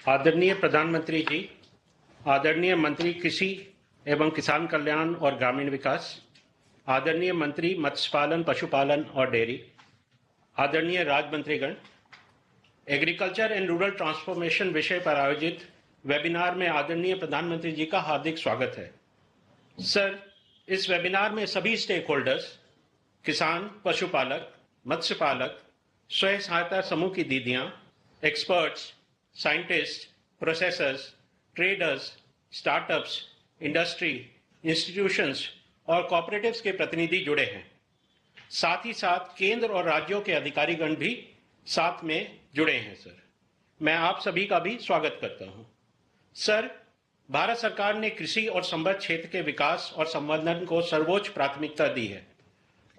आदरणीय प्रधानमंत्री जी, आदरणीय मंत्री कृषि एवं किसान कल्याण और ग्रामीण विकास, आदरणीय मंत्री मत्स्य पालन, पशुपालन और डेयरी, आदरणीय राज्य मंत्रीगण, एग्रीकल्चर एंड रूरल ट्रांसफॉर्मेशन विषय पर आयोजित वेबिनार में आदरणीय प्रधानमंत्री जी का हार्दिक स्वागत है। सर, इस वेबिनार में सभी स्टेक होल्डर्स, किसान, पशुपालक, मत्स्य पालक, स्वयं सहायता समूह की दीदियां, experts, scientist, processors, traders, startups, industry, institutions और कॉपरेटिव्स के प्रतिनिधि जुड़े हैं। साथ ही साथ केंद्र और राज्यों के अधिकारीगण भी साथ में जुड़े हैं। सर, मैं आप सभी का भी स्वागत करता हूं। सर, भारत सरकार ने कृषि और संबद्ध क्षेत्र के विकास और संवर्धन को सर्वोच्च प्राथमिकता दी है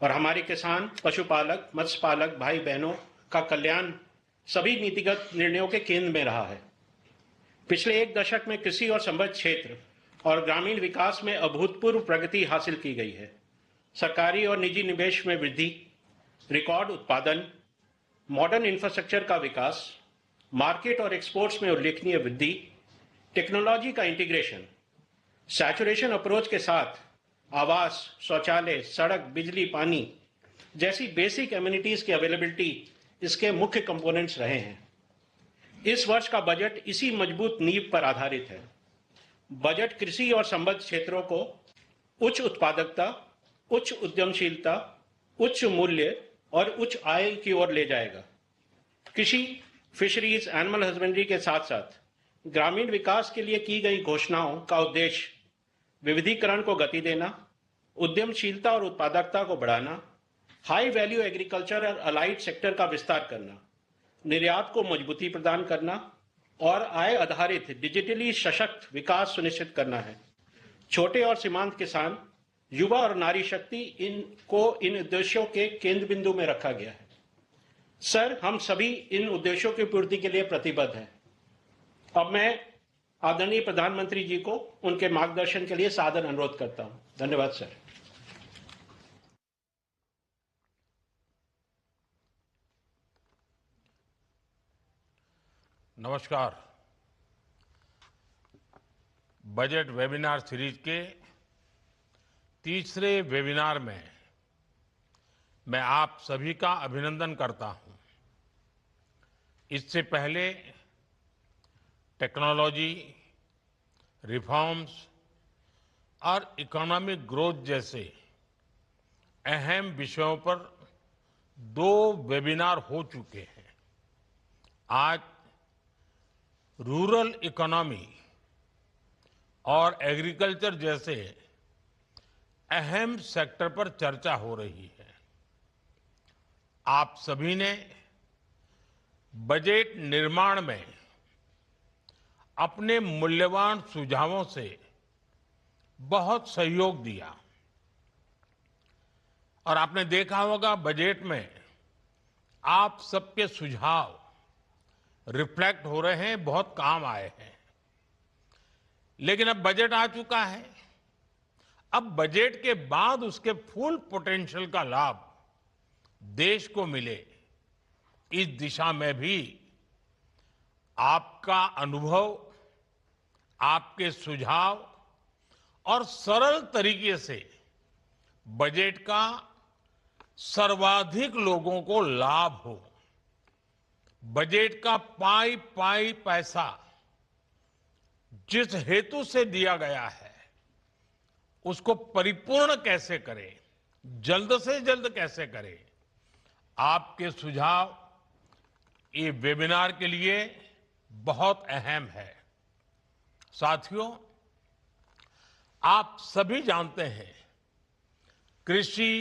और हमारे किसान, पशुपालक, मत्स्य पालक भाई बहनों का कल्याण सभी नीतिगत निर्णयों के केंद्र में रहा है। पिछले एक दशक में कृषि और संबद्ध क्षेत्र और ग्रामीण विकास में अभूतपूर्व प्रगति हासिल की गई है। सरकारी और निजी निवेश में वृद्धि, रिकॉर्ड उत्पादन, मॉडर्न इंफ्रास्ट्रक्चर का विकास, मार्केट और एक्सपोर्ट्स में उल्लेखनीय वृद्धि, टेक्नोलॉजी का इंटीग्रेशन, सैचुरेशन अप्रोच के साथ आवास, शौचालय, सड़क, बिजली, पानी जैसी बेसिक एमिनिटीज की अवेलेबिलिटी इसके मुख्य कंपोनेंट्स रहे हैं। इस वर्ष का बजट इसी मजबूत नींव पर आधारित है। बजट कृषि और संबद्ध क्षेत्रों को उच्च उत्पादकता, उच्च उद्यमशीलता, उच्च मूल्य और उच्च आय की ओर ले जाएगा। कृषि, फिशरीज, एनिमल हस्बेंड्री के साथ साथ ग्रामीण विकास के लिए की गई घोषणाओं का उद्देश्य विविधीकरण को गति देना, उद्यमशीलता और उत्पादकता को बढ़ाना, हाई वैल्यू एग्रीकल्चर और अलाइड सेक्टर का विस्तार करना, निर्यात को मजबूती प्रदान करना और आय आधारित डिजिटली सशक्त विकास सुनिश्चित करना है। छोटे और सीमांत किसान, युवा और नारी शक्ति इन उद्देश्यों के केंद्र बिंदु में रखा गया है। सर, हम सभी इन उद्देश्यों की पूर्ति के लिए प्रतिबद्ध हैं। अब मैं आदरणीय प्रधानमंत्री जी को उनके मार्गदर्शन के लिए सादर अनुरोध करता हूं। धन्यवाद सर। नमस्कार। बजट वेबिनार सीरीज के तीसरे वेबिनार में मैं आप सभी का अभिनंदन करता हूं। इससे पहले टेक्नोलॉजी, रिफॉर्म्स और इकोनॉमिक ग्रोथ जैसे अहम विषयों पर 2 वेबिनार हो चुके हैं। आज रूरल इकोनॉमी और एग्रीकल्चर जैसे अहम सेक्टर पर चर्चा हो रही है। आप सभी ने बजट निर्माण में अपने मूल्यवान सुझावों से बहुत सहयोग दिया और आपने देखा होगा बजट में आप सबके सुझाव रिफ्लेक्ट हो रहे हैं, बहुत काम आए हैं। लेकिन अब बजट आ चुका है। अब बजट के बाद उसके फुल पोटेंशियल का लाभ देश को मिले, इस दिशा में भी आपका अनुभव, आपके सुझाव और सरल तरीके से बजट का सर्वाधिक लोगों को लाभ हो, बजट का पाई पाई पैसा जिस हेतु से दिया गया है उसको परिपूर्ण कैसे करें, जल्द से जल्द कैसे करें, आपके सुझाव ये वेबिनार के लिए बहुत अहम है। साथियों, आप सभी जानते हैं कृषि,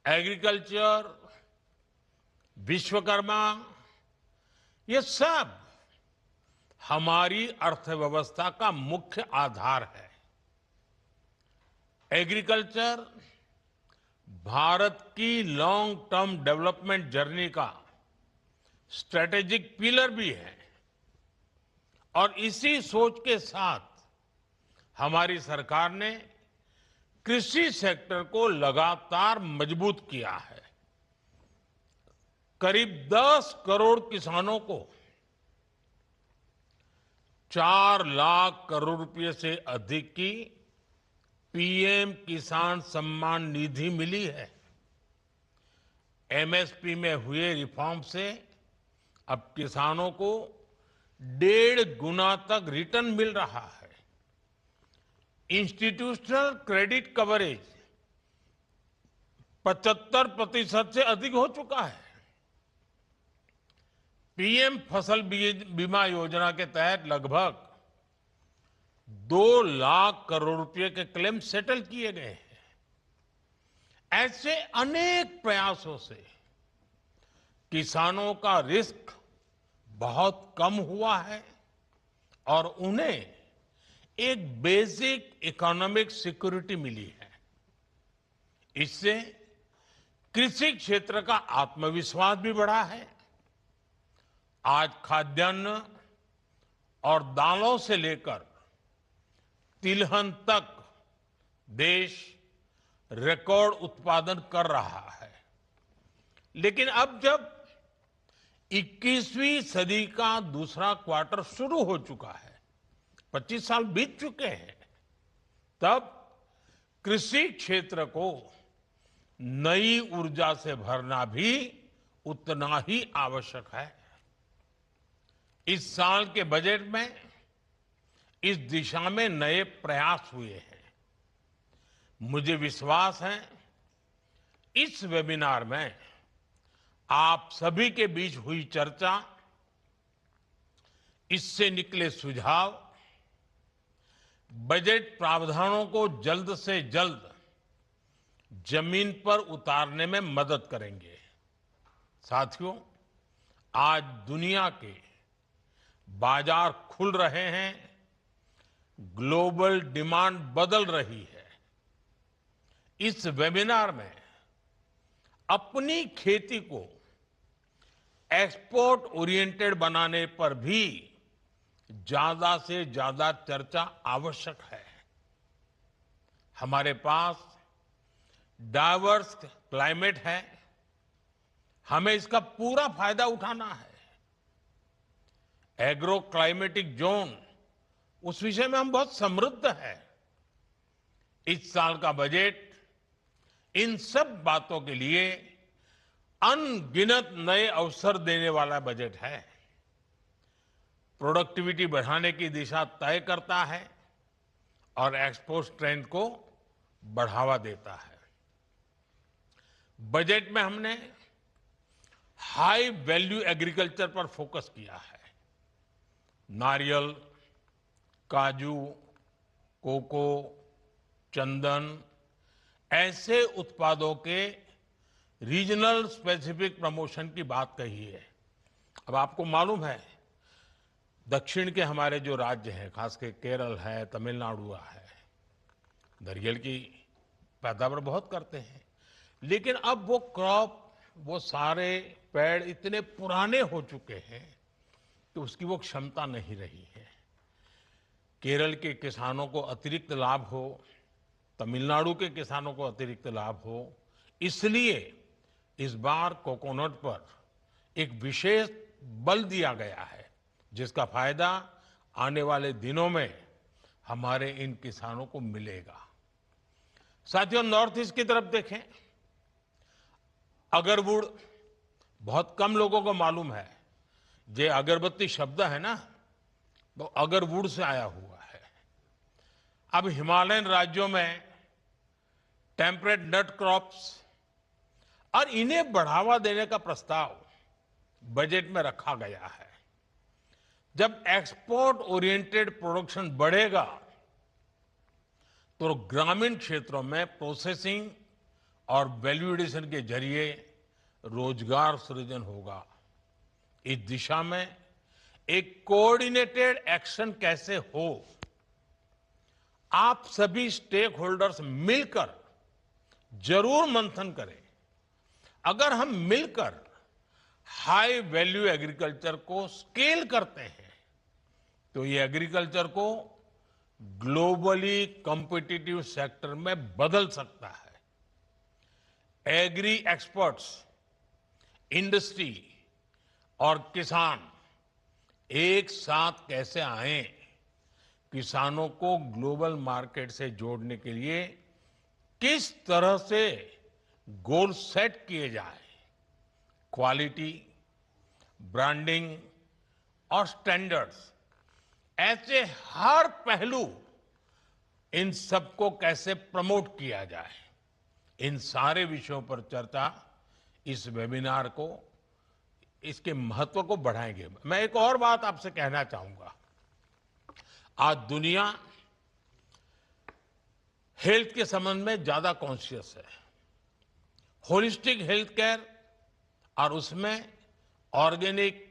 एग्रीकल्चर, विश्वकर्मा, ये सब हमारी अर्थव्यवस्था का मुख्य आधार है। एग्रीकल्चर भारत की लॉन्ग टर्म डेवलपमेंट जर्नी का स्ट्रेटेजिक पिलर भी है और इसी सोच के साथ हमारी सरकार ने कृषि सेक्टर को लगातार मजबूत किया है। करीब 10 करोड़ किसानों को 4 लाख करोड़ रुपए से अधिक की पीएम किसान सम्मान निधि मिली है। एमएसपी में हुए रिफॉर्म से अब किसानों को 1.5 गुना तक रिटर्न मिल रहा है। इंस्टीट्यूशनल क्रेडिट कवरेज 75% से अधिक हो चुका है। पीएम फसल बीमा योजना के तहत लगभग 2 लाख करोड़ रुपए के क्लेम सेटल किए गए हैं। ऐसे अनेक प्रयासों से किसानों का रिस्क बहुत कम हुआ है और उन्हें एक बेसिक इकोनॉमिक सिक्योरिटी मिली है। इससे कृषि क्षेत्र का आत्मविश्वास भी बढ़ा है। आज खाद्यान्न और दालों से लेकर तिलहन तक देश रिकॉर्ड उत्पादन कर रहा है। लेकिन अब जब 21वीं सदी का दूसरा क्वार्टर शुरू हो चुका है, 25 साल बीत चुके हैं, तब कृषि क्षेत्र को नई ऊर्जा से भरना भी उतना ही आवश्यक है। इस साल के बजट में इस दिशा में नए प्रयास हुए हैं। मुझे विश्वास है इस वेबिनार में आप सभी के बीच हुई चर्चा, इससे निकले सुझाव बजट प्रावधानों को जल्द से जल्द जमीन पर उतारने में मदद करेंगे। साथियों, आज दुनिया के बाजार खुल रहे हैं, ग्लोबल डिमांड बदल रही है। इस वेबिनार में अपनी खेती को एक्सपोर्ट ओरिएंटेड बनाने पर भी ज्यादा से ज्यादा चर्चा आवश्यक है। हमारे पास डाइवर्स क्लाइमेट है, हमें इसका पूरा फायदा उठाना है। एग्रो क्लाइमेटिक जोन, उस विषय में हम बहुत समृद्ध हैं। इस साल का बजट इन सब बातों के लिए अनगिनत नए अवसर देने वाला बजट है। प्रोडक्टिविटी बढ़ाने की दिशा तय करता है और एक्सपोर्ट स्ट्रेंथ को बढ़ावा देता है। बजट में हमने हाई वैल्यू एग्रीकल्चर पर फोकस किया है। नारियल, काजू, कोको, चंदन ऐसे उत्पादों के रीजनल स्पेसिफिक प्रमोशन की बात कही है। अब आपको मालूम है, दक्षिण के हमारे जो राज्य हैं, खासकर केरल है, तमिलनाडु है, नारियल की पैदावार बहुत करते हैं। लेकिन अब वो क्रॉप, वो सारे पेड़ इतने पुराने हो चुके हैं कि उसकी वो क्षमता नहीं रही है। केरल के किसानों को अतिरिक्त लाभ हो, तमिलनाडु के किसानों को अतिरिक्त लाभ हो, इसलिए इस बार कोकोनट पर एक विशेष बल दिया गया है, जिसका फायदा आने वाले दिनों में हमारे इन किसानों को मिलेगा। साथियों, नॉर्थ ईस्ट की तरफ देखें, अगरवुड बहुत कम लोगों को मालूम है। ये अगरबत्ती शब्द है ना, वो अगरवुड से आया हुआ है। अब हिमालयन राज्यों में टेम्परेट नट क्रॉप्स और इन्हें बढ़ावा देने का प्रस्ताव बजट में रखा गया है। जब एक्सपोर्ट ओरिएंटेड प्रोडक्शन बढ़ेगा तो ग्रामीण क्षेत्रों में प्रोसेसिंग और वैल्यू एडिशन के जरिए रोजगार सृजन होगा। इस दिशा में एक कोऑर्डिनेटेड एक्शन कैसे हो, आप सभी स्टेक होल्डर्स मिलकर जरूर मंथन करें। अगर हम मिलकर हाई वैल्यू एग्रीकल्चर को स्केल करते हैं तो ये एग्रीकल्चर को ग्लोबली कॉम्पिटिटिव सेक्टर में बदल सकता है। एग्री एक्सपर्ट्स, इंडस्ट्री और किसान एक साथ कैसे आएं, किसानों को ग्लोबल मार्केट से जोड़ने के लिए किस तरह से गोल सेट किए जाए, क्वालिटी, ब्रांडिंग और स्टैंडर्ड्स, ऐसे हर पहलू, इन सबको कैसे प्रमोट किया जाए, इन सारे विषयों पर चर्चा इस वेबिनार को, इसके महत्व को बढ़ाएंगे। मैं एक और बात आपसे कहना चाहूंगा। आज दुनिया हेल्थ के संबंध में ज्यादा कॉन्शियस है। होलिस्टिक हेल्थ केयर और उसमें ऑर्गेनिक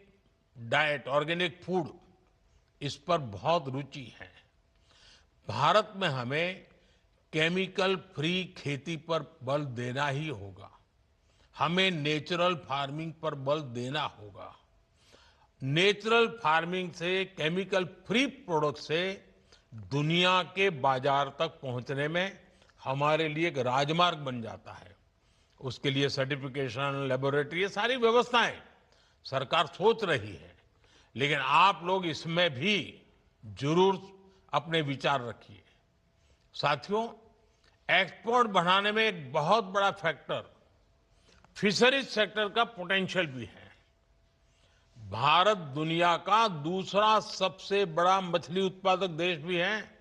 डाइट, ऑर्गेनिक फूड, इस पर बहुत रुचि है। भारत में हमें केमिकल फ्री खेती पर बल देना ही होगा। हमें नेचुरल फार्मिंग पर बल देना होगा। नेचुरल फार्मिंग से, केमिकल फ्री प्रोडक्ट से दुनिया के बाजार तक पहुंचने में हमारे लिए एक राजमार्ग बन जाता है। उसके लिए सर्टिफिकेशन, लेबोरेटरी, ये सारी व्यवस्थाएं सरकार सोच रही है, लेकिन आप लोग इसमें भी जरूर अपने विचार रखिए। साथियों, एक्सपोर्ट बढ़ाने में एक बहुत बड़ा फैक्टर फिशरीज सेक्टर का पोटेंशियल भी है। भारत दुनिया का दूसरा सबसे बड़ा मछली उत्पादक देश भी है।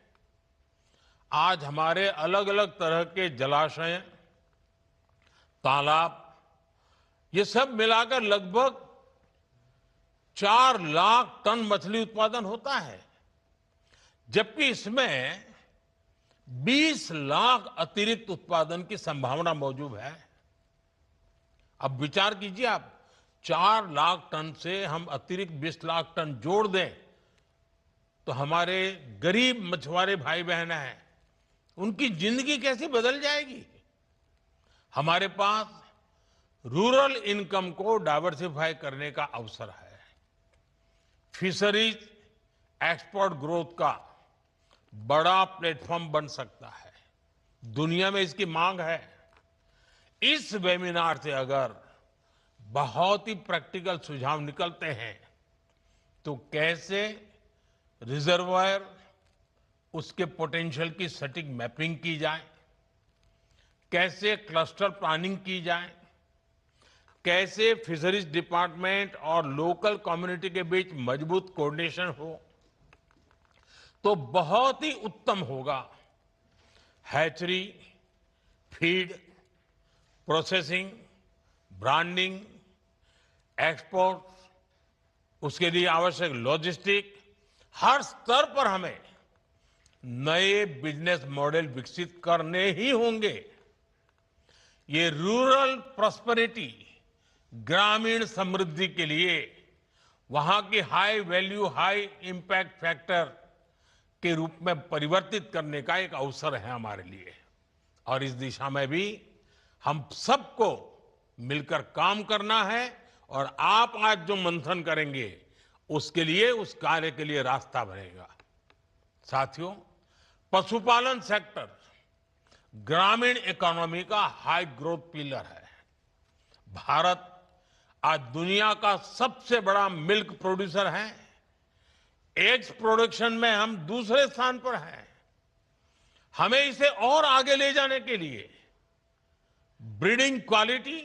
आज हमारे अलग अलग तरह के जलाशय, तालाब, ये सब मिलाकर लगभग 4 लाख टन मछली उत्पादन होता है, जबकि इसमें 20 लाख अतिरिक्त उत्पादन की संभावना मौजूद है। अब विचार कीजिए आप, 4 लाख टन से हम अतिरिक्त 20 लाख टन जोड़ दें तो हमारे गरीब मछुआरे भाई बहन हैं, उनकी जिंदगी कैसे बदल जाएगी। हमारे पास रूरल इनकम को डाइवर्सिफाई करने का अवसर है। फिशरीज एक्सपोर्ट ग्रोथ का बड़ा प्लेटफॉर्म बन सकता है। दुनिया में इसकी मांग है। इस वेबिनार से अगर बहुत ही प्रैक्टिकल सुझाव निकलते हैं तो कैसे रिजर्वायर, उसके पोटेंशियल की सटीक मैपिंग की जाए, कैसे क्लस्टर प्लानिंग की जाए, कैसे फिशरीज डिपार्टमेंट और लोकल कम्युनिटी के बीच मजबूत कोऑर्डिनेशन हो, तो बहुत ही उत्तम होगा। Hatchery, feed, processing, branding, export, उसके लिए आवश्यक लॉजिस्टिक, हर स्तर पर हमें नए बिजनेस मॉडल विकसित करने ही होंगे। ये रूरल प्रॉस्पेरिटी, ग्रामीण समृद्धि के लिए वहां की high value, high impact factor के रूप में परिवर्तित करने का एक अवसर है हमारे लिए। और इस दिशा में भी हम सबको मिलकर काम करना है। और आप आज जो मंथन करेंगे उसके लिए, उस कार्य के लिए रास्ता बनेगा। साथियों, पशुपालन सेक्टर ग्रामीण इकोनॉमी का हाई ग्रोथ पिलर है। भारत आज दुनिया का सबसे बड़ा मिल्क प्रोड्यूसर है। एग्स प्रोडक्शन में हम दूसरे स्थान पर हैं। हमें इसे और आगे ले जाने के लिए ब्रीडिंग क्वालिटी